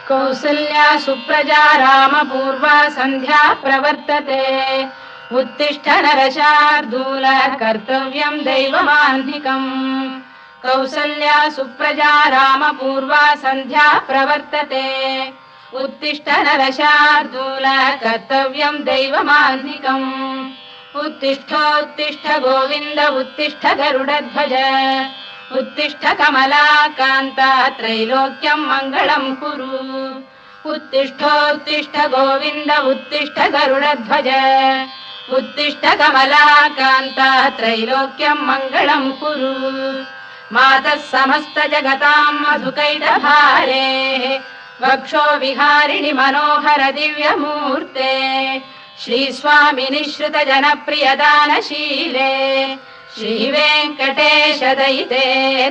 कौसल्या सुप्रजा रामपूर्वा सन्ध्या प्रवर्तते उत्तिष्ठ नरशार्दूल कर्तव्यं दैवमाह्निकम् कौसल्या सुप्रजा रामपूर्वा सन्ध्या प्रवर्तते उत्तिष्ठ नरशार्दूल कर्तव्यं दैवमाह्निकम् उत्तिष्ठोत्तिष्ठ गोविन्द उत्तिष्ठ गरुडध्वज उत्तिष्ठ कमलाकान्ता त्रैलोक्यं मङ्गलं कुरु उत्तिष्ठोत्तिष्ठ गोविन्द उत्तिष्ठ गरुडध्वज उत्तिष्ठ कमलाकान्ता त्रैलोक्यं मङ्गलं कुरु मातः समस्त जगतां मधुकैटभारे वक्षो विहारिणि मनोहर दिव्यमूर्ते श्रीस्वामिनि श्रुत जनप्रिय दानशीले श्रीवेङ्कटेश दयिते